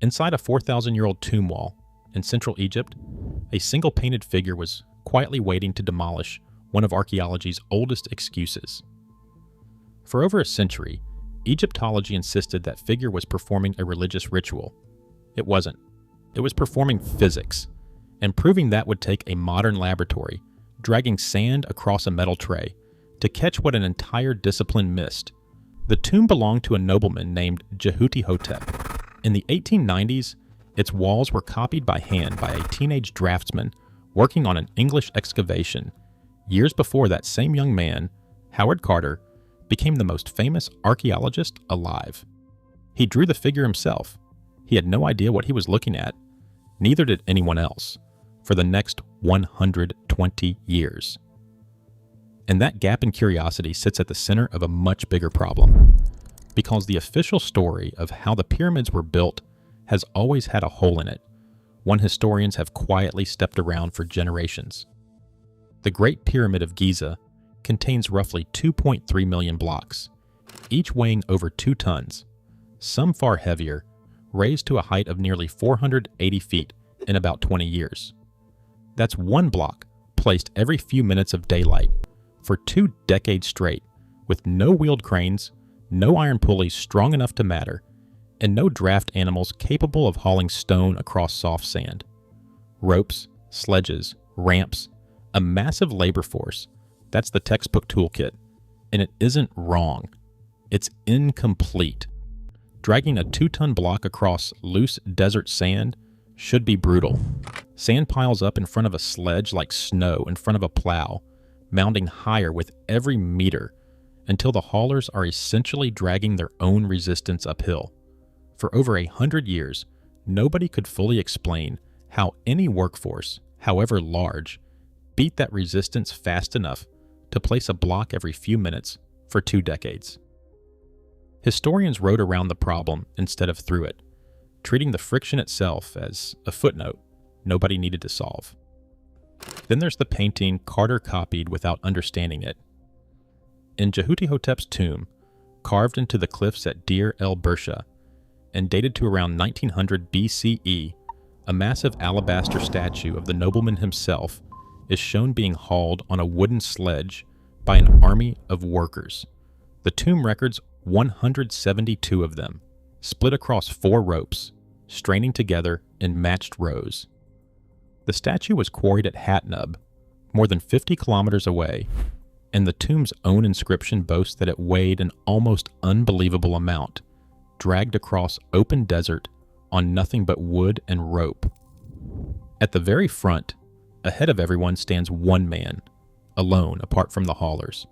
Inside a 4,000-year-old tomb wall in central Egypt, a single painted figure was quietly waiting to demolish one of archaeology's oldest excuses. For over a century, Egyptology insisted that figure was performing a religious ritual. It wasn't. It was performing physics, and proving that would take a modern laboratory, dragging sand across a metal tray to catch what an entire discipline missed. The tomb belonged to a nobleman named Jehuti-Hotep. In the 1890s, its walls were copied by hand by a teenage draftsman working on an English excavation. Years before that same young man, Howard Carter, became the most famous archaeologist alive. He drew the figure himself. He had no idea what he was looking at. Neither did anyone else, for the next 120 years. And that gap in curiosity sits at the center of a much bigger problem, because the official story of how the pyramids were built has always had a hole in it, one historians have quietly stepped around for generations. The Great Pyramid of Giza contains roughly 2.3 million blocks, each weighing over 2 tons, some far heavier, raised to a height of nearly 480 feet in about 20 years. That's one block placed every few minutes of daylight for 2 decades straight, with no wheeled cranes, no iron pulleys strong enough to matter, and no draft animals capable of hauling stone across soft sand. Ropes, sledges, ramps, a massive labor force. That's the textbook toolkit. And it isn't wrong. It's incomplete. Dragging a 2-ton block across loose desert sand should be brutal. Sand piles up in front of a sledge like snow in front of a plow, mounting higher with every meter until the haulers are essentially dragging their own resistance uphill. For over 100 years, nobody could fully explain how any workforce, however large, beat that resistance fast enough to place a block every few minutes for 2 decades. Historians wrote around the problem instead of through it, treating the friction itself as a footnote nobody needed to solve. Then there's the painting Carter copied without understanding it. In Jehuti-Hotep's tomb, carved into the cliffs at Deir el-Bersha, and dated to around 1900 BCE, a massive alabaster statue of the nobleman himself is shown being hauled on a wooden sledge by an army of workers. The tomb records 172 of them, split across 4 ropes, straining together in matched rows. The statue was quarried at Hatnub, more than 50 kilometers away, and the tomb's own inscription boasts that it weighed an almost unbelievable amount, dragged across open desert on nothing but wood and rope. At the very front, ahead of everyone, stands one man, alone apart from the haulers.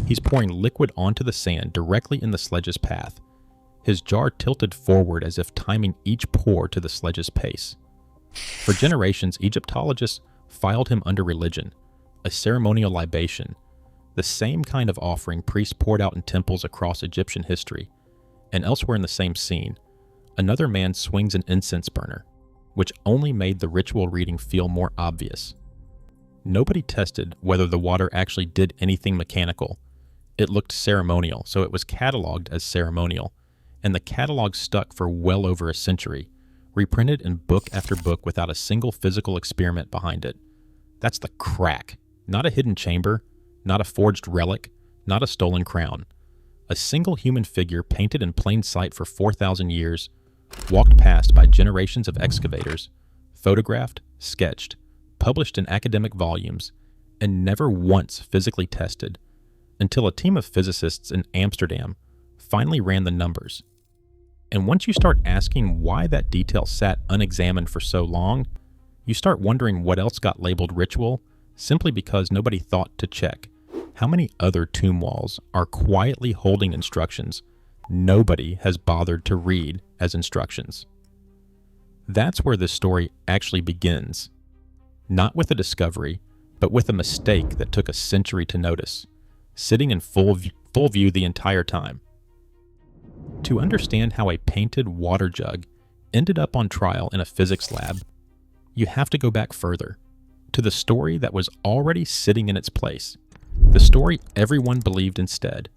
He's pouring liquid onto the sand directly in the sledge's path, his jar tilted forward as if timing each pour to the sledge's pace. For generations, Egyptologists filed him under religion, a ceremonial libation, the same kind of offering priests poured out in temples across Egyptian history. And elsewhere in the same scene, another man swings an incense burner, which only made the ritual reading feel more obvious. Nobody tested whether the water actually did anything mechanical. It looked ceremonial, so it was cataloged as ceremonial, and the catalog stuck for well over a century, reprinted in book after book without a single physical experiment behind it. That's the crack. Not a hidden chamber, not a forged relic, not a stolen crown. A single human figure painted in plain sight for 4,000 years, walked past by generations of excavators, photographed, sketched, published in academic volumes, and never once physically tested, until a team of physicists in Amsterdam finally ran the numbers. And once you start asking why that detail sat unexamined for so long, you start wondering what else got labeled ritual simply because nobody thought to check. How many other tomb walls are quietly holding instructions nobody has bothered to read as instructions? That's where this story actually begins. Not with a discovery, but with a mistake that took a century to notice, sitting in full view the entire time. To understand how a painted water jug ended up on trial in a physics lab, you have to go back further, to the story that was already sitting in its place, the story everyone believed instead,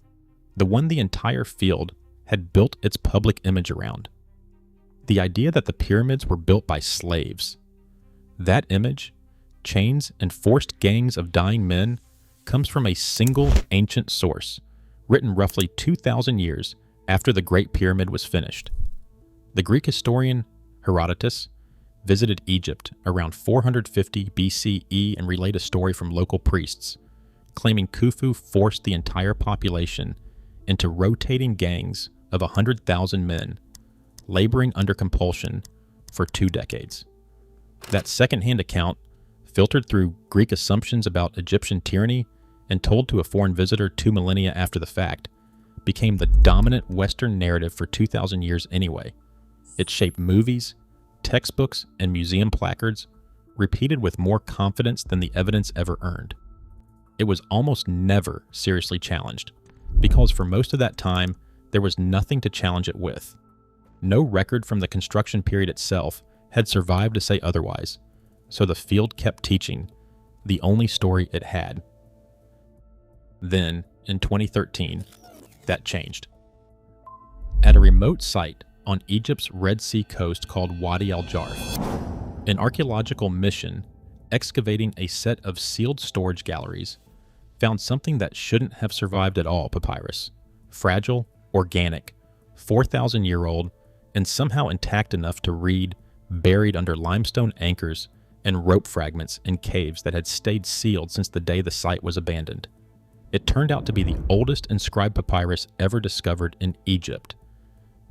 the one the entire field had built its public image around. The idea that the pyramids were built by slaves. That image, chains and forced gangs of dying men, comes from a single ancient source, written roughly 2,000 years after the Great Pyramid was finished. The Greek historian Herodotus visited Egypt around 450 BCE and relayed a story from local priests, claiming Khufu forced the entire population into rotating gangs of 100,000 men, laboring under compulsion for 2 decades. That second-hand account, filtered through Greek assumptions about Egyptian tyranny and told to a foreign visitor 2 millennia after the fact, became the dominant Western narrative for 2,000 years anyway. It shaped movies, textbooks, and museum placards, repeated with more confidence than the evidence ever earned. It was almost never seriously challenged, because for most of that time, there was nothing to challenge it with. No record from the construction period itself had survived to say otherwise, so the field kept teaching the only story it had. Then, in 2013, that changed. At a remote site on Egypt's Red Sea coast called Wadi al-Jarf, an archaeological mission excavating a set of sealed storage galleries found something that shouldn't have survived at all papyrus. Fragile, organic, 4,000-year-old, and somehow intact enough to read, buried under limestone anchors and rope fragments in caves that had stayed sealed since the day the site was abandoned. It turned out to be the oldest inscribed papyrus ever discovered in Egypt,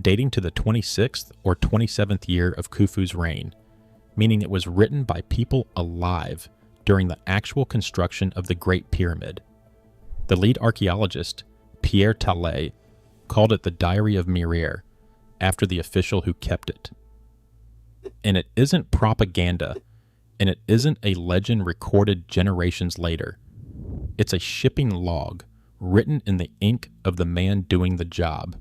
dating to the 26th or 27th year of Khufu's reign, meaning it was written by people alive during the actual construction of the Great Pyramid. The lead archaeologist, Pierre Tallet, called it the Diary of Misread, after the official who kept it. And it isn't propaganda, and it isn't a legend recorded generations later. It's a shipping log written in the ink of the man doing the job.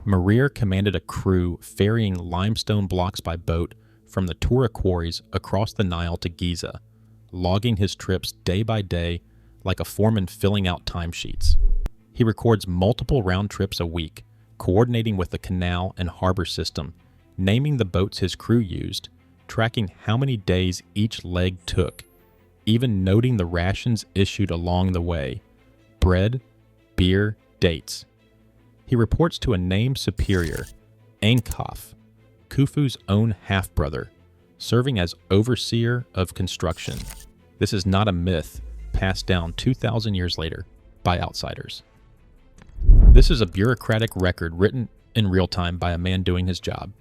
Misread commanded a crew ferrying limestone blocks by boat from the Tura quarries across the Nile to Giza, logging his trips day by day like a foreman filling out timesheets. He records multiple round trips a week, coordinating with the canal and harbor system, naming the boats his crew used, tracking how many days each leg took, even noting the rations issued along the way: bread, beer, dates. He reports to a named superior, Ankhof, Khufu's own half-brother, serving as overseer of construction. This is not a myth passed down 2,000 years later by outsiders. This is a bureaucratic record written in real time by a man doing his job.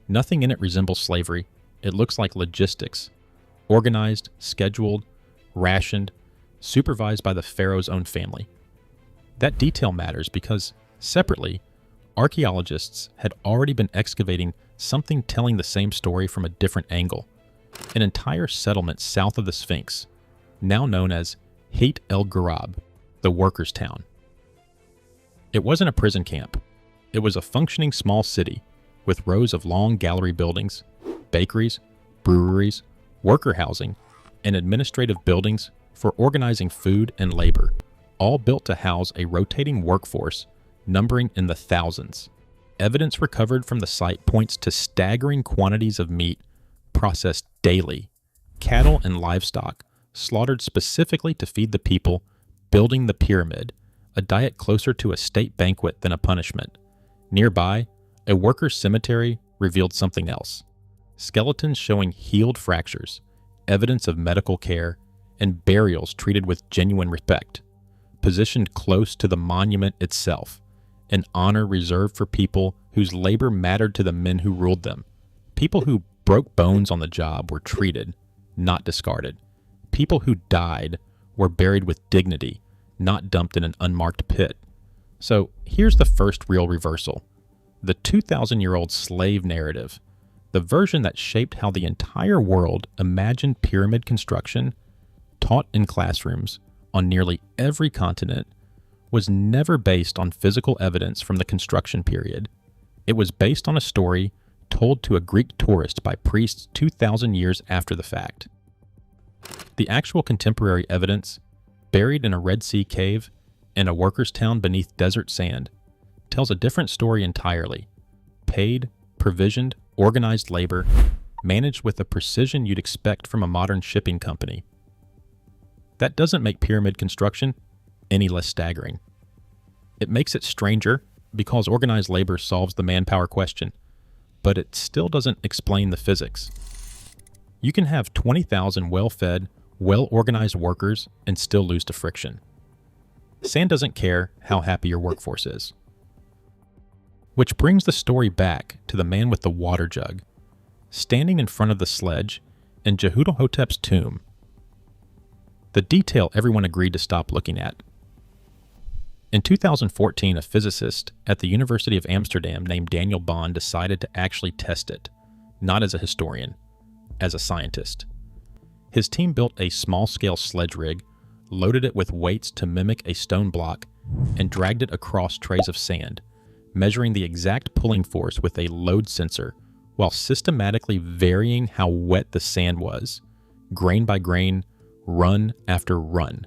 Nothing in it resembles slavery. It looks like logistics, organized, scheduled, rationed, supervised by the pharaoh's own family. That detail matters because, separately, archaeologists had already been excavating something telling the same story from a different angle. An entire settlement south of the Sphinx, now known as Hayt el Ghurab, the workers' town. It wasn't a prison camp. It was a functioning small city with rows of long gallery buildings, bakeries, breweries, worker housing, and administrative buildings for organizing food and labor, all built to house a rotating workforce numbering in the thousands. Evidence recovered from the site points to staggering quantities of meat processed daily, cattle and livestock slaughtered specifically to feed the people building the pyramid, a diet closer to a state banquet than a punishment. Nearby, a workers' cemetery revealed something else: skeletons showing healed fractures, evidence of medical care, and burials treated with genuine respect, positioned close to the monument itself, an honor reserved for people whose labor mattered to the men who ruled them. People who broke bones on the job were treated, not discarded. People who died were buried with dignity, not dumped in an unmarked pit. So here's the first real reversal. The 2,000-year-old slave narrative, the version that shaped how the entire world imagined pyramid construction, taught in classrooms on nearly every continent, was never based on physical evidence from the construction period. It was based on a story told to a Greek tourist by priests 2,000 years after the fact. The actual contemporary evidence, buried in a Red Sea cave in a workers' town beneath desert sand, tells a different story entirely. Paid, provisioned, organized labor, managed with the precision you'd expect from a modern shipping company. That doesn't make pyramid construction any less staggering. It makes it stranger because organized labor solves the manpower question, but it still doesn't explain the physics. You can have 20,000 well-fed, well-organized workers and still lose to friction. Sand doesn't care how happy your workforce is. Which brings the story back to the man with the water jug, standing in front of the sledge in Jehu'tahotep's tomb. The detail everyone agreed to stop looking at. In 2014, a physicist at the University of Amsterdam named Daniel Bond decided to actually test it, not as a historian, as a scientist. His team built a small-scale sledge rig, loaded it with weights to mimic a stone block, and dragged it across trays of sand, measuring the exact pulling force with a load sensor while systematically varying how wet the sand was, grain by grain, run after run.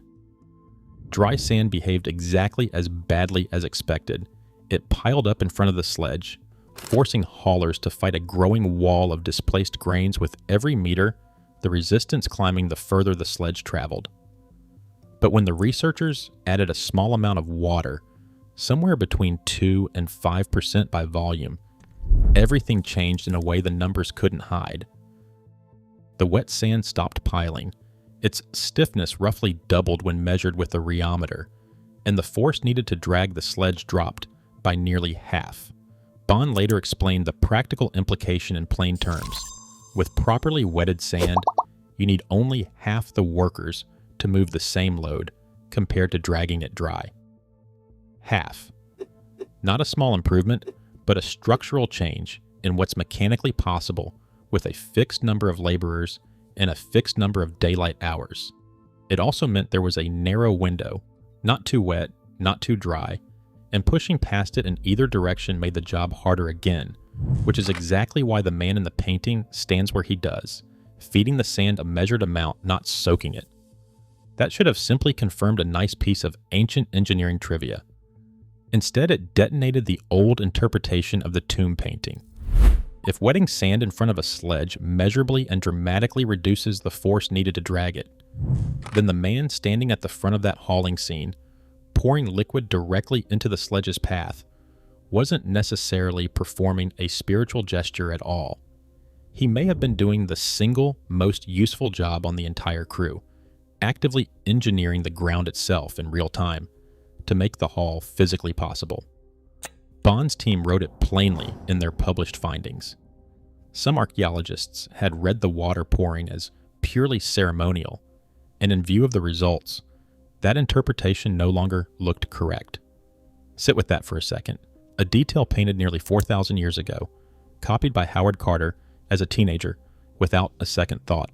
Dry sand behaved exactly as badly as expected. It piled up in front of the sledge, forcing haulers to fight a growing wall of displaced grains with every meter, the resistance climbing the further the sledge traveled. But when the researchers added a small amount of water, somewhere between 2 and 5% by volume, everything changed in a way the numbers couldn't hide. The wet sand stopped piling. Its stiffness roughly doubled when measured with a rheometer, and the force needed to drag the sledge dropped by nearly half. Bond later explained the practical implication in plain terms. With properly wetted sand, you need only half the workers to move the same load compared to dragging it dry. Half. Not a small improvement, but a structural change in what's mechanically possible with a fixed number of laborers and a fixed number of daylight hours. It also meant there was a narrow window, not too wet, not too dry, and pushing past it in either direction made the job harder again, which is exactly why the man in the painting stands where he does, feeding the sand a measured amount, not soaking it. That should have simply confirmed a nice piece of ancient engineering trivia. Instead, it detonated the old interpretation of the tomb painting. If wetting sand in front of a sledge measurably and dramatically reduces the force needed to drag it, then the man standing at the front of that hauling scene, pouring liquid directly into the sledge's path, wasn't necessarily performing a spiritual gesture at all. He may have been doing the single most useful job on the entire crew, actively engineering the ground itself in real time to make the haul physically possible. Bond's team wrote it plainly in their published findings. Some archaeologists had read the water pouring as purely ceremonial, and in view of the results, that interpretation no longer looked correct. Sit with that for a second. A detail painted nearly 4,000 years ago, copied by Howard Carter as a teenager without a second thought,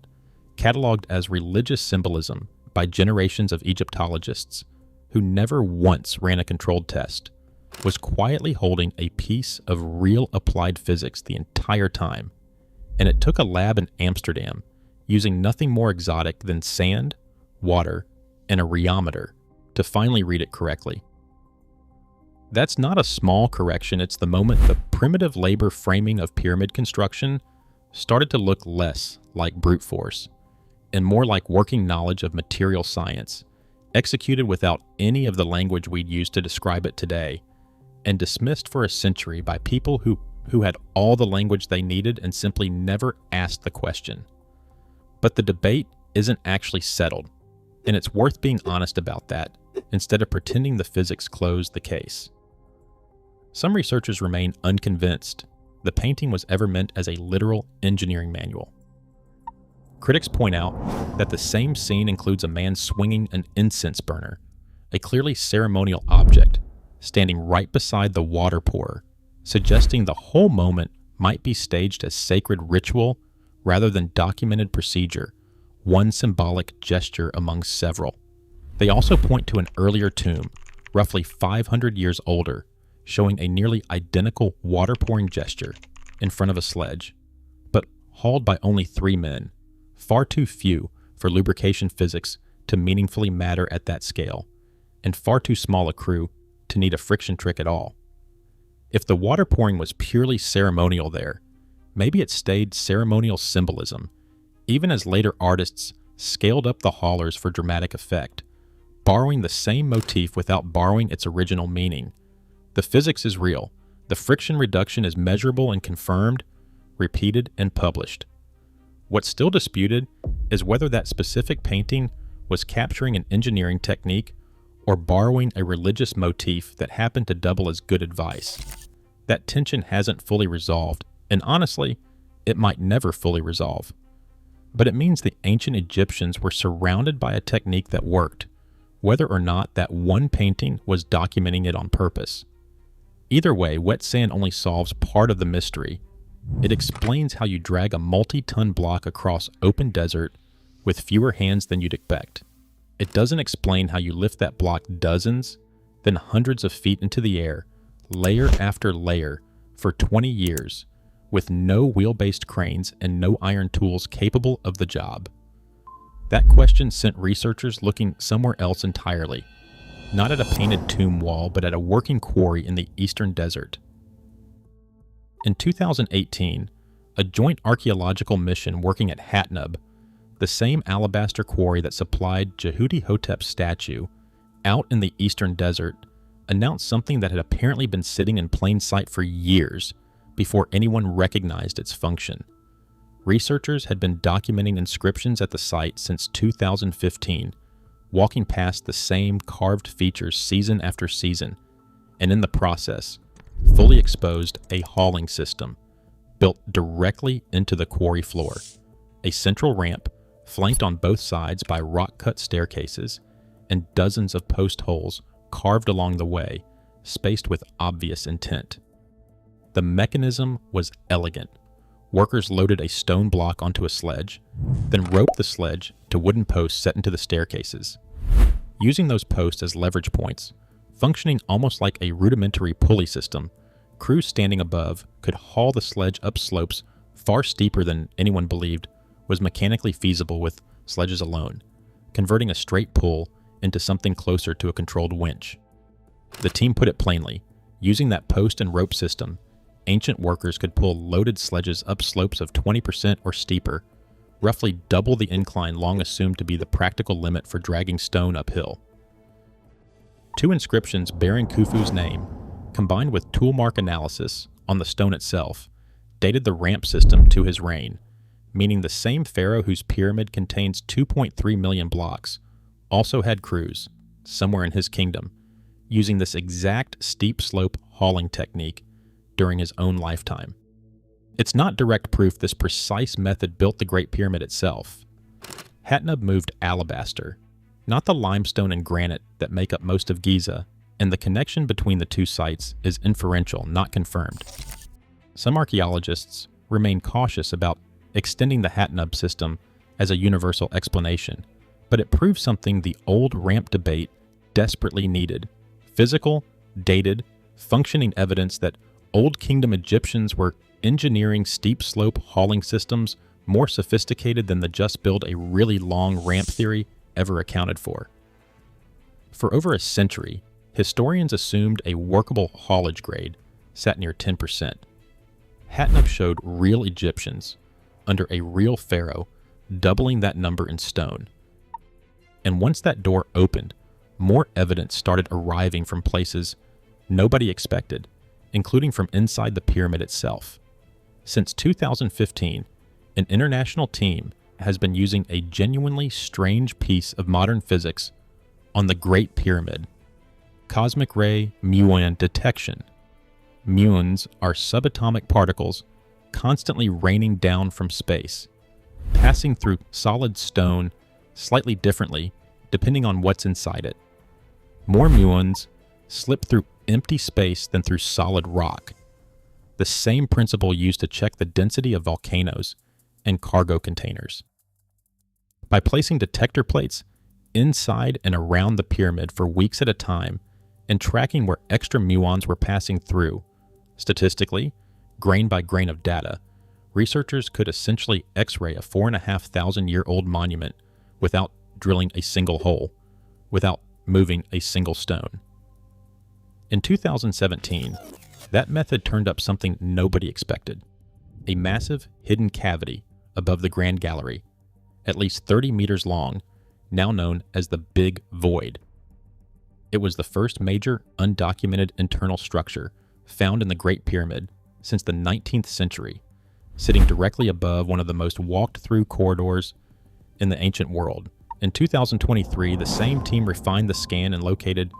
cataloged as religious symbolism by generations of Egyptologists who never once ran a controlled test, was quietly holding a piece of real applied physics the entire time, and it took a lab in Amsterdam using nothing more exotic than sand, water, and a rheometer to finally read it correctly. That's not a small correction, it's the moment the primitive labor framing of pyramid construction started to look less like brute force and more like working knowledge of material science, executed without any of the language we'd use to describe it today, and dismissed for a century by people who had all the language they needed and simply never asked the question. But the debate isn't actually settled, and it's worth being honest about that, instead of pretending the physics closed the case. Some researchers remain unconvinced the painting was ever meant as a literal engineering manual. Critics point out that the same scene includes a man swinging an incense burner, a clearly ceremonial object, standing right beside the water pourer, suggesting the whole moment might be staged as sacred ritual rather than documented procedure, one symbolic gesture among several. They also point to an earlier tomb, roughly 500 years older, showing a nearly identical water pouring gesture in front of a sledge, but hauled by only 3 men, far too few for lubrication physics to meaningfully matter at that scale, and far too small a crew to need a friction trick at all. If the water pouring was purely ceremonial there, maybe it stayed ceremonial symbolism, even as later artists scaled up the haulers for dramatic effect, borrowing the same motif without borrowing its original meaning. The physics is real. The friction reduction is measurable and confirmed, repeated, and published. What's still disputed is whether that specific painting was capturing an engineering technique or borrowing a religious motif that happened to double as good advice. That tension hasn't fully resolved, and honestly, it might never fully resolve. But it means the ancient Egyptians were surrounded by a technique that worked, whether or not that one painting was documenting it on purpose. Either way, wet sand only solves part of the mystery. It explains how you drag a multi-ton block across open desert with fewer hands than you'd expect. It doesn't explain how you lift that block dozens, then hundreds of feet into the air, layer after layer, for 20 years, with no wheel-based cranes and no iron tools capable of the job. That question sent researchers looking somewhere else entirely, not at a painted tomb wall, but at a working quarry in the eastern desert. In 2018, a joint archaeological mission working at Hatnub, the same alabaster quarry that supplied Jehuti-Hotep's statue, out in the eastern desert, announced something that had apparently been sitting in plain sight for years before anyone recognized its function. Researchers had been documenting inscriptions at the site since 2015, walking past the same carved features season after season, and in the process, fully exposed a hauling system built directly into the quarry floor, a central ramp flanked on both sides by rock-cut staircases and dozens of post holes carved along the way, spaced with obvious intent. The mechanism was elegant. Workers loaded a stone block onto a sledge, then roped the sledge to wooden posts set into the staircases. Using those posts as leverage points, functioning almost like a rudimentary pulley system, crews standing above could haul the sledge up slopes far steeper than anyone believed was mechanically feasible with sledges alone, converting a straight pull into something closer to a controlled winch. The team put it plainly, using that post and rope system, ancient workers could pull loaded sledges up slopes of 20% or steeper, roughly double the incline long assumed to be the practical limit for dragging stone uphill. Two inscriptions bearing Khufu's name, combined with tool mark analysis on the stone itself, dated the ramp system to his reign, meaning the same pharaoh whose pyramid contains 2.3 million blocks also had crews, somewhere in his kingdom, using this exact steep slope hauling technique during his own lifetime. It's not direct proof this precise method built the Great Pyramid itself. Hatnub moved alabaster, not the limestone and granite that make up most of Giza, and the connection between the two sites is inferential, not confirmed. Some archaeologists remain cautious about extending the Hatnub system as a universal explanation, but it proves something the old ramp debate desperately needed: physical, dated, functioning evidence that Old Kingdom Egyptians were engineering steep slope hauling systems more sophisticated than the just build a really long ramp theory ever accounted for. For over a century, historians assumed a workable haulage grade sat near 10%. Hatnub showed real Egyptians, under a real pharaoh, doubling that number in stone. And once that door opened, more evidence started arriving from places nobody expected, including from inside the pyramid itself. Since 2015, an international team has been using a genuinely strange piece of modern physics on the Great Pyramid: cosmic ray muon detection. Muons are subatomic particles constantly raining down from space, passing through solid stone slightly differently depending on what's inside it. More muons slip through empty space than through solid rock, the same principle used to check the density of volcanoes and cargo containers. By placing detector plates inside and around the pyramid for weeks at a time and tracking where extra muons were passing through, statistically, grain by grain of data, researchers could essentially X-ray a 4,500-year-old monument without drilling a single hole, without moving a single stone. In 2017, That method turned up something nobody expected: a massive hidden cavity above the Grand Gallery, at least 30 meters long, now known as the Big Void. It was the first major undocumented internal structure found in the Great Pyramid since the 19th century, sitting directly above one of the most walked-through corridors in the ancient world. In 2023, the same team refined the scan and located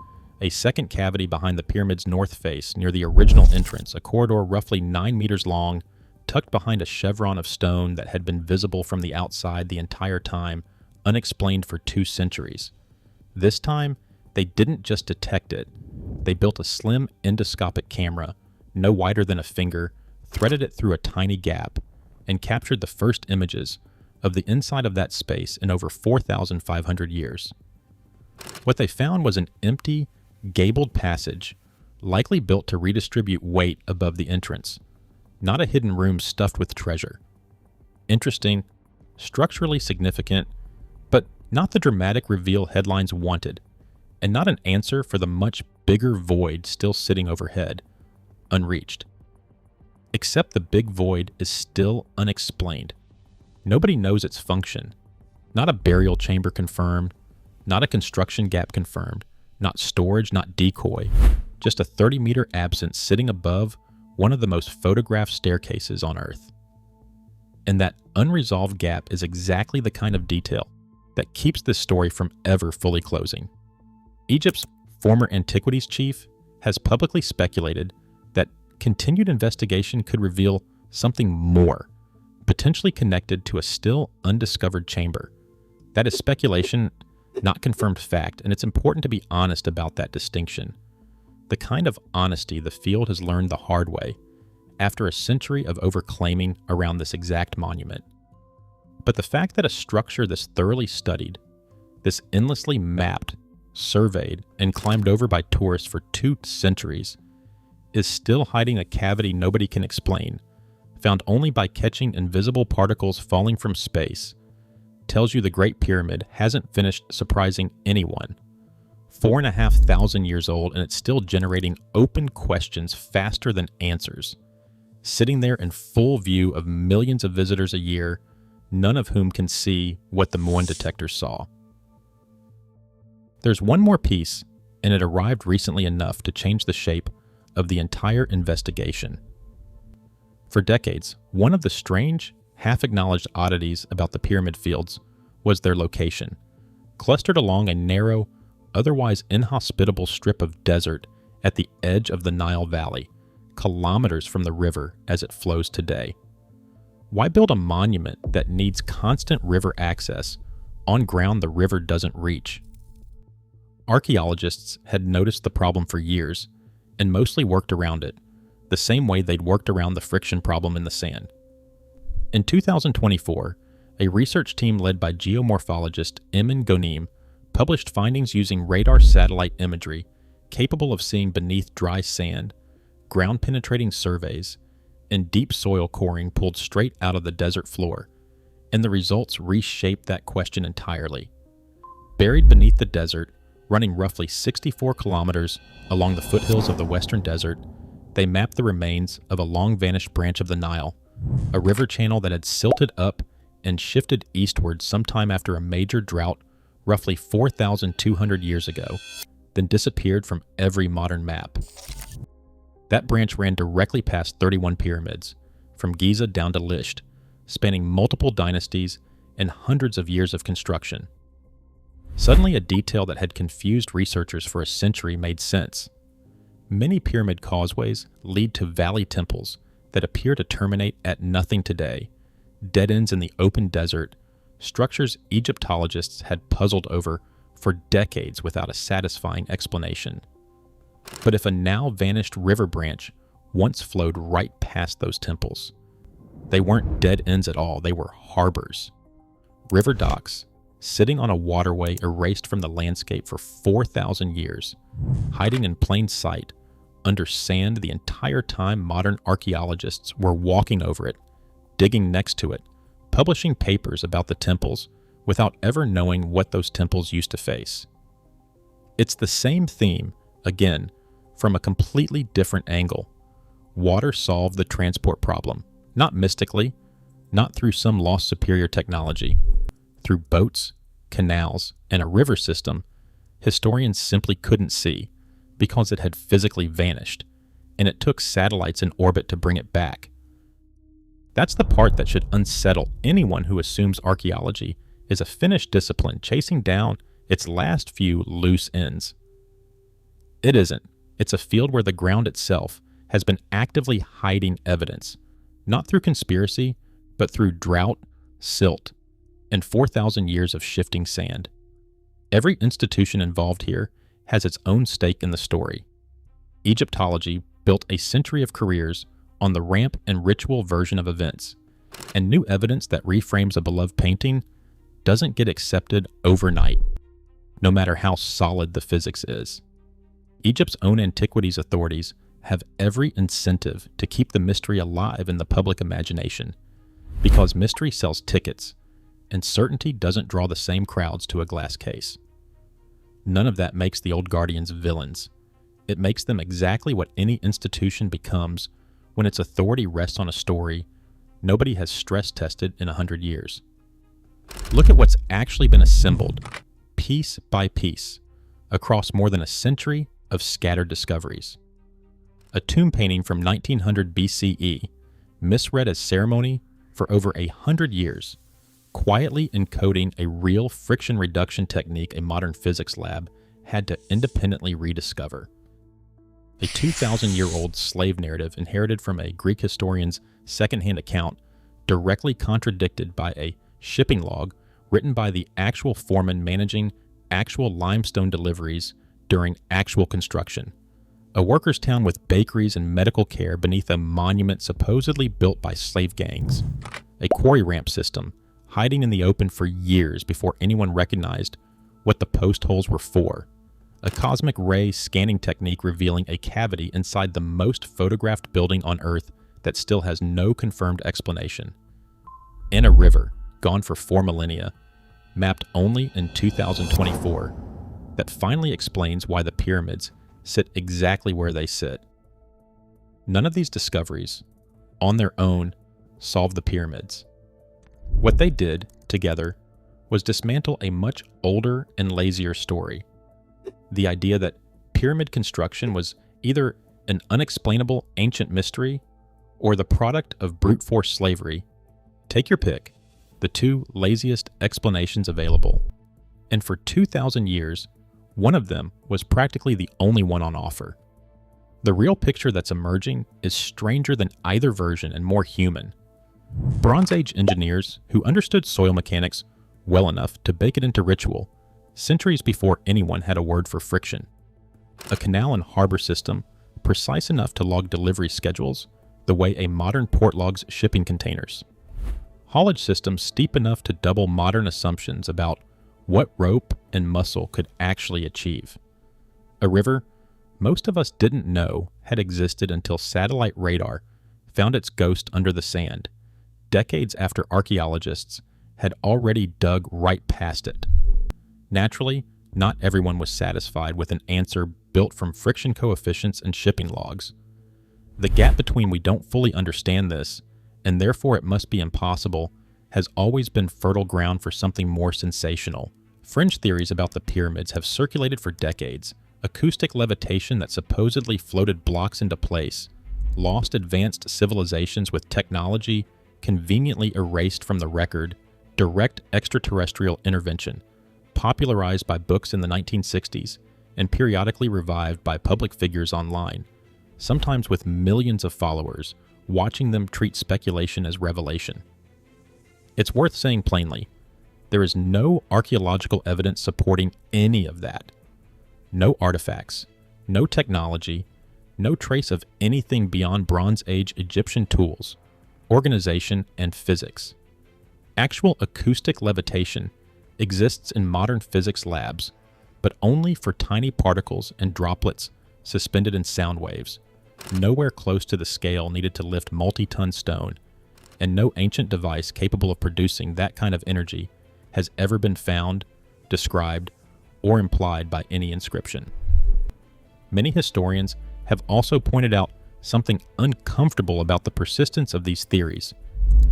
a second cavity behind the pyramid's north face near the original entrance, a corridor roughly 9 meters long, tucked behind a chevron of stone that had been visible from the outside the entire time, unexplained for 2 centuries. This time, they didn't just detect it. They built a slim endoscopic camera, no wider than a finger, threaded it through a tiny gap, and captured the first images of the inside of that space in over 4,500 years. What they found was an empty, gabled passage, likely built to redistribute weight above the entrance, not a hidden room stuffed with treasure. Interesting, structurally significant, but not the dramatic reveal headlines wanted, and not an answer for the much bigger void still sitting overhead, unreached. Except the big void is still unexplained. Nobody knows its function. Not a burial chamber confirmed, not a construction gap confirmed, not storage, not decoy, just a 30-meter absence sitting above one of the most photographed staircases on Earth. And that unresolved gap is exactly the kind of detail that keeps this story from ever fully closing. Egypt's former antiquities chief has publicly speculated that continued investigation could reveal something more, potentially connected to a still undiscovered chamber. That is speculation, not confirmed fact, and it's important to be honest about that distinction. The kind of honesty the field has learned the hard way after a century of overclaiming around this exact monument. But the fact that a structure this thoroughly studied, this endlessly mapped, surveyed, and climbed over by tourists for 2 centuries, is still hiding a cavity nobody can explain, found only by catching invisible particles falling from space, tells you the Great Pyramid hasn't finished surprising anyone. 4,500 years old, and it's still generating open questions faster than answers, sitting there in full view of millions of visitors a year, none of whom can see what the Moon detector saw. There's one more piece, and it arrived recently enough to change the shape of the entire investigation. For decades, one of the strange, half-acknowledged oddities about the pyramid fields was their location, clustered along a narrow, otherwise inhospitable strip of desert at the edge of the Nile Valley, kilometers from the river as it flows today. Why build a monument that needs constant river access on ground the river doesn't reach? Archaeologists had noticed the problem for years and mostly worked around it, the same way they'd worked around the friction problem in the sand. In 2024, a research team led by geomorphologist Emin Gonim published findings using radar satellite imagery capable of seeing beneath dry sand, ground-penetrating surveys, and deep soil coring pulled straight out of the desert floor, and the results reshaped that question entirely. Buried beneath the desert, running roughly 64 kilometers along the foothills of the western desert, they mapped the remains of a long-vanished branch of the Nile, a river channel that had silted up and shifted eastward sometime after a major drought roughly 4,200 years ago, then disappeared from every modern map. That branch ran directly past 31 pyramids, from Giza down to Lisht, spanning multiple dynasties and hundreds of years of construction. Suddenly, a detail that had confused researchers for a century made sense. Many pyramid causeways lead to valley temples that appear to terminate at nothing today, dead ends in the open desert, structures Egyptologists had puzzled over for decades without a satisfying explanation. But if a now vanished river branch once flowed right past those temples, they weren't dead ends at all, they were harbors. River docks, sitting on a waterway erased from the landscape for 4,000 years, hiding in plain sight under sand the entire time modern archaeologists were walking over it, digging next to it, publishing papers about the temples without ever knowing what those temples used to face. It's the same theme, again, from a completely different angle. water solved the transport problem, not mystically, not through some lost superior technology. Through boats, canals, and a river system historians simply couldn't see because it had physically vanished, and it took satellites in orbit to bring it back. That's the part that should unsettle anyone who assumes archaeology is a finished discipline chasing down its last few loose ends. It isn't. It's a field where the ground itself has been actively hiding evidence, not through conspiracy, but through drought, silt, and 4,000 years of shifting sand. Every institution involved here has its own stake in the story. Egyptology built a century of careers on the ramp and ritual version of events, and new evidence that reframes a beloved painting doesn't get accepted overnight, no matter how solid the physics is. Egypt's own antiquities authorities have every incentive to keep the mystery alive in the public imagination, because mystery sells tickets, and certainty doesn't draw the same crowds to a glass case. None of that makes the old guardians villains. It makes them exactly what any institution becomes when its authority rests on a story nobody has stress tested in 100 years. Look at what's actually been assembled, piece by piece, across more than a century of scattered discoveries. A tomb painting from 1900 BCE, misread as ceremony for over 100 years, quietly encoding a real friction reduction technique a modern physics lab had to independently rediscover. A 2,000-year-old slave narrative inherited from a Greek historian's second-hand account, directly contradicted by a shipping log written by the actual foreman managing actual limestone deliveries during actual construction. A workers' town with bakeries and medical care beneath a monument supposedly built by slave gangs. A quarry ramp system hiding in the open for years before anyone recognized what the post holes were for. A cosmic ray scanning technique revealing a cavity inside the most photographed building on Earth that still has no confirmed explanation. And a river, gone for 4 millennia, mapped only in 2024, that finally explains why the pyramids sit exactly where they sit. None of these discoveries, on their own, solve the pyramids. What they did, together, was dismantle a much older and lazier story. The idea that pyramid construction was either an unexplainable ancient mystery or the product of brute force slavery. Take your pick, the two laziest explanations available. And for 2,000 years, one of them was practically the only one on offer. The real picture that's emerging is stranger than either version and more human. Bronze Age engineers who understood soil mechanics well enough to bake it into ritual, centuries before anyone had a word for friction. A canal and harbor system precise enough to log delivery schedules the way a modern port logs shipping containers. Haulage systems steep enough to double modern assumptions about what rope and muscle could actually achieve. A river most of us didn't know had existed until satellite radar found its ghost under the sand, decades after archaeologists had already dug right past it. Naturally, not everyone was satisfied with an answer built from friction coefficients and shipping logs. The gap between we don't fully understand this, and therefore it must be impossible, has always been fertile ground for something more sensational. Fringe theories about the pyramids have circulated for decades. Acoustic levitation that supposedly floated blocks into place, lost advanced civilizations with technology conveniently erased from the record, direct extraterrestrial intervention, popularized by books in the 1960s and periodically revived by public figures online, sometimes with millions of followers, watching them treat speculation as revelation. It's worth saying plainly, there is no archaeological evidence supporting any of that. No artifacts, no technology, no trace of anything beyond Bronze Age Egyptian tools, organization, and physics. Actual acoustic levitation exists in modern physics labs, but only for tiny particles and droplets suspended in sound waves, nowhere close to the scale needed to lift multi-ton stone, and no ancient device capable of producing that kind of energy has ever been found, described, or implied by any inscription. Many historians have also pointed out something uncomfortable about the persistence of these theories.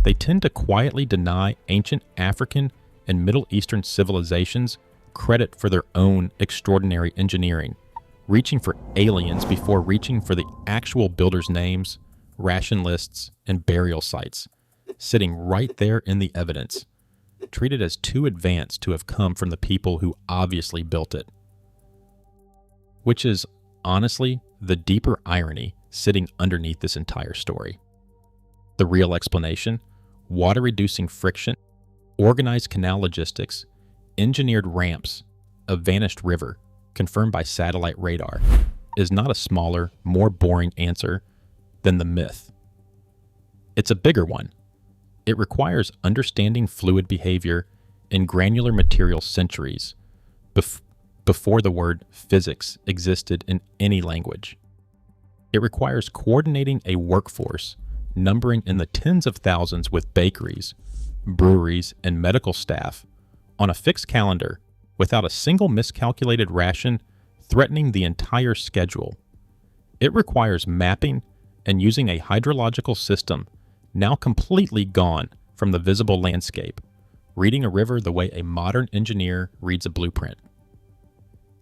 They tend to quietly deny ancient African and Middle Eastern civilizations credit for their own extraordinary engineering, reaching for aliens before reaching for the actual builders' names, ration lists, and burial sites, sitting right there in the evidence, treated as too advanced to have come from the people who obviously built it. Which is, honestly, the deeper irony sitting underneath this entire story. The real explanation: water-reducing friction, organized canal logistics, engineered ramps, a vanished river, confirmed by satellite radar, is not a smaller, more boring answer than the myth. It's a bigger one. It requires understanding fluid behavior in granular material centuries before the word physics existed in any language. It requires coordinating a workforce numbering in the tens of thousands with bakeries, breweries, and medical staff on a fixed calendar without a single miscalculated ration threatening the entire schedule. It requires mapping and using a hydrological system now completely gone from the visible landscape, reading a river the way a modern engineer reads a blueprint.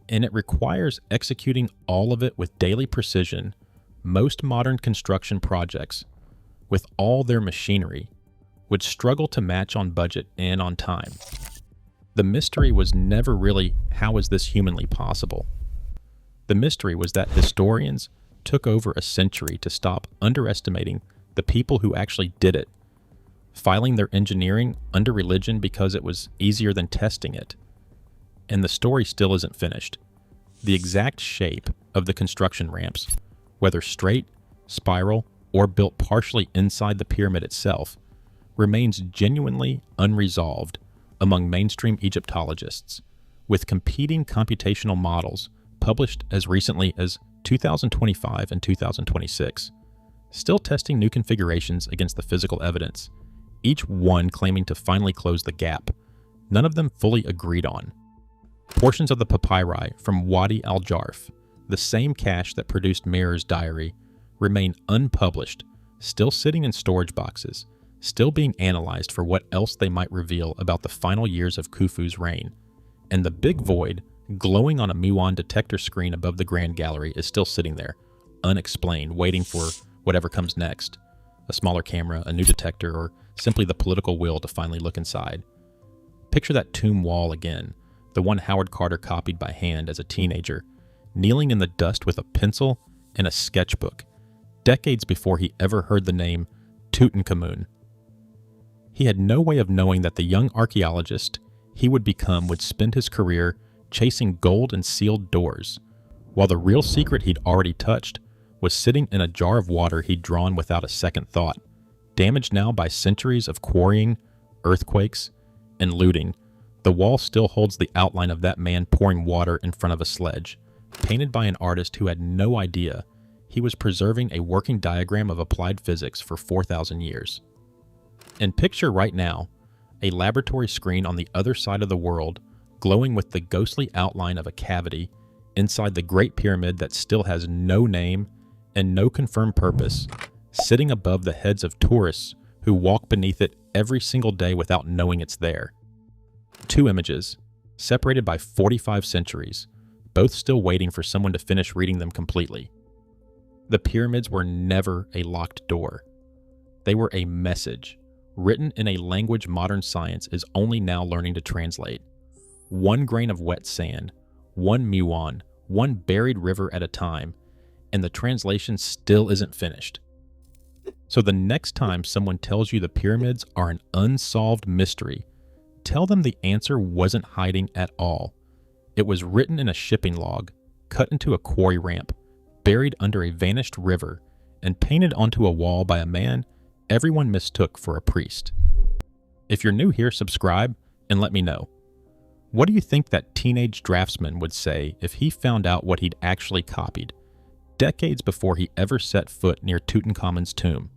And it requires executing all of it with daily precision. Most modern construction projects, with all their machinery, would struggle to match on budget and on time. The mystery was never really, how is this humanly possible? The mystery was that historians took over a century to stop underestimating the people who actually did it, filing their engineering under religion because it was easier than testing it. And the story still isn't finished. The exact shape of the construction ramps, whether straight, spiral, or built partially inside the pyramid itself, remains genuinely unresolved among mainstream Egyptologists, with competing computational models published as recently as 2025 and 2026, still testing new configurations against the physical evidence, each one claiming to finally close the gap, none of them fully agreed on. Portions of the papyri from Wadi al-Jarf, the same cache that produced Mirror's diary, remain unpublished, still sitting in storage boxes, still being analyzed for what else they might reveal about the final years of Khufu's reign. And the big void, glowing on a muon detector screen above the Grand Gallery, is still sitting there, unexplained, waiting for whatever comes next. A smaller camera, a new detector, or simply the political will to finally look inside. Picture that tomb wall again, the one Howard Carter copied by hand as a teenager, kneeling in the dust with a pencil and a sketchbook, decades before he ever heard the name Tutankhamun. He had no way of knowing that the young archaeologist he would become would spend his career chasing gold and sealed doors, while the real secret he'd already touched was sitting in a jar of water he'd drawn without a second thought, damaged now by centuries of quarrying, earthquakes, and looting. The wall still holds the outline of that man pouring water in front of a sledge, painted by an artist who had no idea he was preserving a working diagram of applied physics for 4,000 years. And picture right now a laboratory screen on the other side of the world glowing with the ghostly outline of a cavity inside the Great Pyramid that still has no name and no confirmed purpose, sitting above the heads of tourists who walk beneath it every single day without knowing it's there. Two images, separated by 45 centuries, both still waiting for someone to finish reading them completely. The pyramids were never a locked door. They were a message, written in a language modern science is only now learning to translate. One grain of wet sand, one muon, one buried river at a time, and the translation still isn't finished. So the next time someone tells you the pyramids are an unsolved mystery, tell them the answer wasn't hiding at all. It was written in a shipping log, cut into a quarry ramp, buried under a vanished river, and painted onto a wall by a man everyone mistook for a priest. If you're new here, subscribe and let me know. What do you think that teenage draftsman would say if he found out what he'd actually copied, decades before he ever set foot near Tutankhamun's tomb?